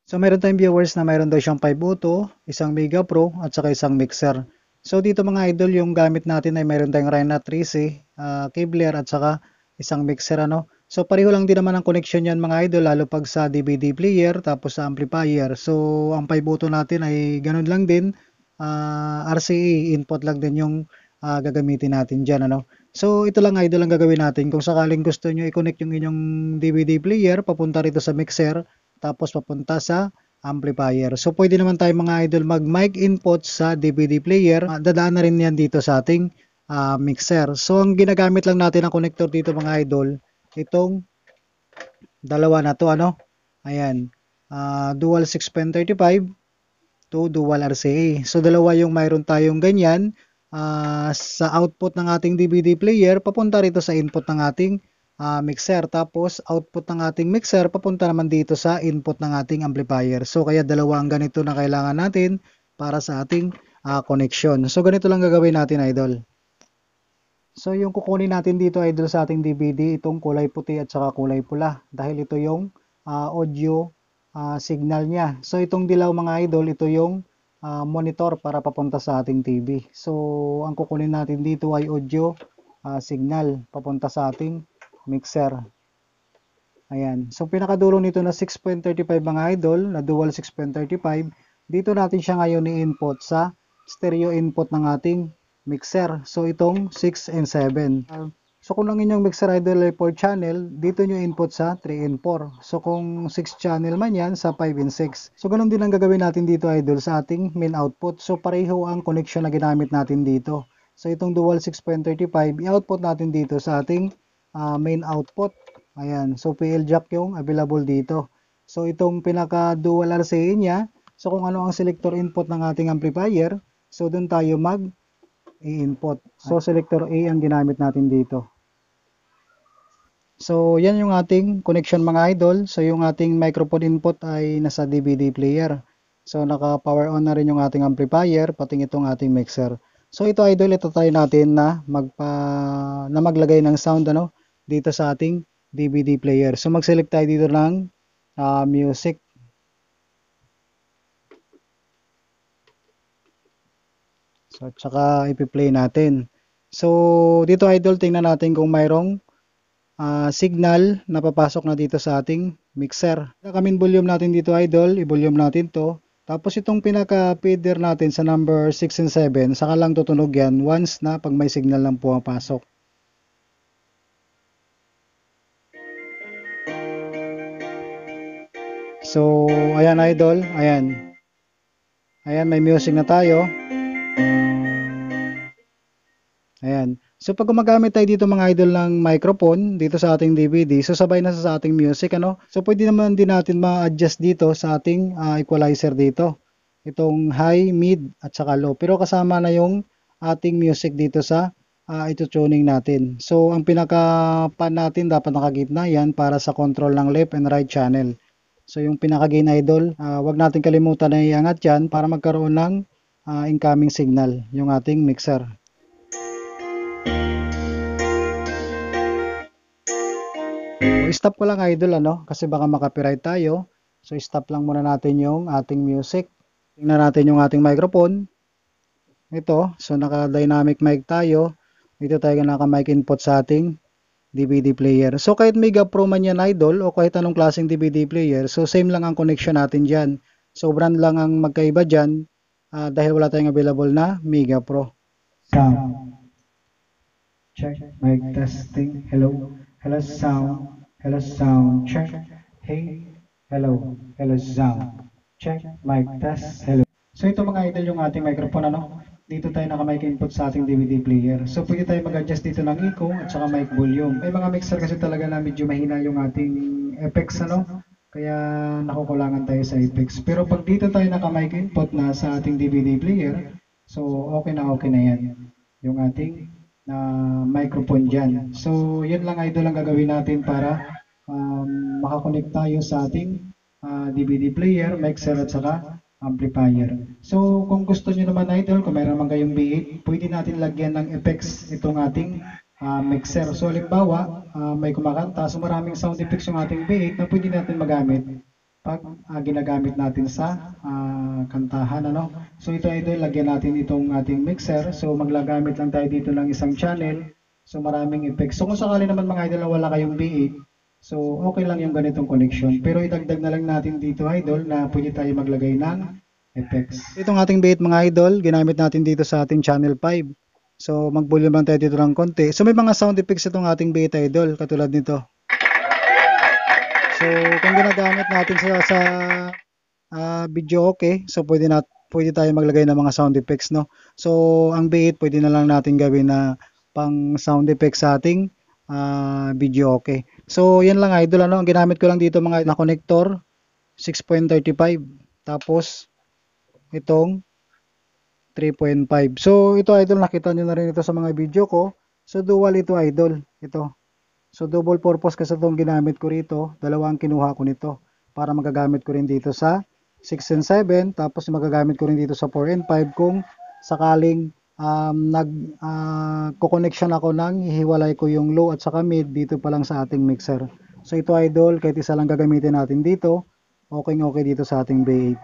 So meron tayong viewers na mayroon daw siyang 5 auto, isang Mega Pro at saka isang mixer. So dito mga idol, yung gamit natin ay mayroon tayong Reinhardt 3C, Kevlar at saka isang mixer ano. So pareho lang din naman ang connection yan mga idol, lalo pag sa DVD player tapos sa amplifier. So ang 5 auto natin ay ganun lang din, RCA input lang din yung gagamitin natin dyan ano. So ito lang idol ang gagawin natin. Kung sakaling gusto nyo i-connect yung inyong DVD player papunta rito sa mixer, tapos papunta sa amplifier. So pwede naman tayo mga idol mag mic input sa DVD player. Dadaan na rin yan dito sa ating mixer. So ang ginagamit lang natin ang connector dito mga idol, itong dalawa na to ano. Ayan. Dual 6.35 to dual RCA. So dalawa yung mayroon tayong ganyan sa output ng ating DVD player papunta rito sa input ng ating mixer. Tapos output ng ating mixer papunta naman dito sa input ng ating amplifier. So kaya dalawa ang ganito na kailangan natin para sa ating connection. So ganito lang gagawin natin idol. So yung kukunin natin dito idol sa ating DVD, itong kulay puti at saka kulay pula. Dahil ito yung audio signal niya. So itong dilaw mga idol, ito yung monitor para papunta sa ating TV. So ang kukunin natin dito ay audio signal papunta sa ating mixer. Ayan. So pinakadulo nito na 6.35 mga idol, na dual 6.35, dito natin siya ngayon i-input sa stereo input ng ating mixer. So itong 6 and 7. So kung ang inyong mixer idol ay 4 channel, dito nyo input sa 3 and 4. So kung 6 channel man yan, sa 5 and 6. So ganun din ang gagawin natin dito idol sa ating main output. So pareho ang connection na ginamit natin dito. So itong dual 6.35, i-output natin dito sa ating main output. Ayan. So PL jack yung available dito. So itong pinaka dual RCA niya, so kung ano ang selector input ng ating amplifier, so doon tayo mag i-input. So selector A ang ginamit natin dito. So yan yung ating connection mga idol. So yung ating microphone input ay nasa DVD player. So naka power on na rin yung ating amplifier, pati itong ating mixer. So ito idol, ito try natin na maglagay ng sound ano dito sa ating DVD player. So mag-select tayo dito ng music. So tsaka ipi-play natin. So dito idol, tingnan natin kung mayroong signal na papasok na dito sa ating mixer. Kakamin volume natin dito idol, i-volume natin to. Tapos itong pinaka-feeder natin sa number 6 and 7, saka lang tutunog yan once na pag may signal lang pumapasok. So, ayan idol, ayan. Ayan, may music na tayo. Ayan. So, pag gumagamit tayo dito mga idol ng microphone dito sa ating DVD, so sabay na sa ating music, ano? So, pwede naman din natin ma-adjust dito sa ating equalizer dito. Itong high, mid, at saka low. Pero kasama na yung ating music dito sa ito-tuning natin. So, ang pinaka-pan natin dapat nakagitna yan para sa control ng left and right channel. So yung pinaka-gain idol, wag natin kalimutan na iangat yan para magkaroon ng incoming signal yung ating mixer. So, stop ko lang idol ano, kasi baka makapiright tayo. So stop lang muna natin yung ating music. Tingnan natin yung ating microphone. Ito, so naka-dynamic mic tayo. Dito tayo naka-mic input sa ating DVD player. So kahit Mega Pro man yan idol o kahit anong klaseng DVD player, so same lang ang connection natin dyan. So brand lang ang magkaiba dyan dahil wala tayong available na Mega Pro. Sound. Check. Mic testing. Hello. Hello sound. Hello sound. Check. Hey. Hello. Hello sound. Check. Mic test. Hello. So ito mga idol yung ating microphone ano. Dito tayo naka-mic input sa ating DVD player. So pwede tayo mag-adjust dito ng echo at saka mic volume. May mga mixer kasi talaga na medyo mahina yung ating effects ano. Kaya nakukulangan tayo sa effects. Pero pag dito tayo naka-mic input na sa ating DVD player, so okay na yan. Yung ating microphone dyan. So yun lang idol ang gagawin natin para makakonect tayo sa ating DVD player, mixer at saka amplifier. So kung gusto niyo naman idol, kung mayroon man kayong B8, pwede natin lagyan ng effects itong ating mixer. So halimbawa, may kumakanta, so maraming sound effects yung ating B8 na pwede natin magamit pag ginagamit natin sa kantahan, ano. So ito idol, lagyan natin itong ating mixer. So maglagamit lang tayo dito ng isang channel. So maraming effects. So kung sakali naman mga idol na wala kayong B8, so okay lang yung ganitong connection. Pero idagdag na lang natin dito idol na pwede tayo maglagay ng effects. Itong ating B8 mga idol, ginamit natin dito sa ating channel 5. So mag-volume lang tayo dito ng konti. So may mga sound effects itong ating B8 idol, katulad nito. So kung ginagamit natin sa video okay, so pwede tayo maglagay ng mga sound effects, no. So ang B8 pwede na lang natin gawin na pang sound effects sa ating video okay. So yan lang idol, ano, ang ginamit ko lang dito mga na connector 6.35, tapos itong 3.5. So ito idol, nakita nyo na rin ito sa mga video ko. So dual ito idol, ito. So double purpose kasi itong ginamit ko rito, dalawang kinuha ko nito para magagamit ko rin dito sa 6 and 7, tapos magagamit ko rin dito sa 4 and 5 kung sakaling nag-connection ako ng hihiwalay ko yung low at saka mid dito pa lang sa ating mixer. So ito idol, kahit isa lang gagamitin natin dito, okay dito sa ating B8.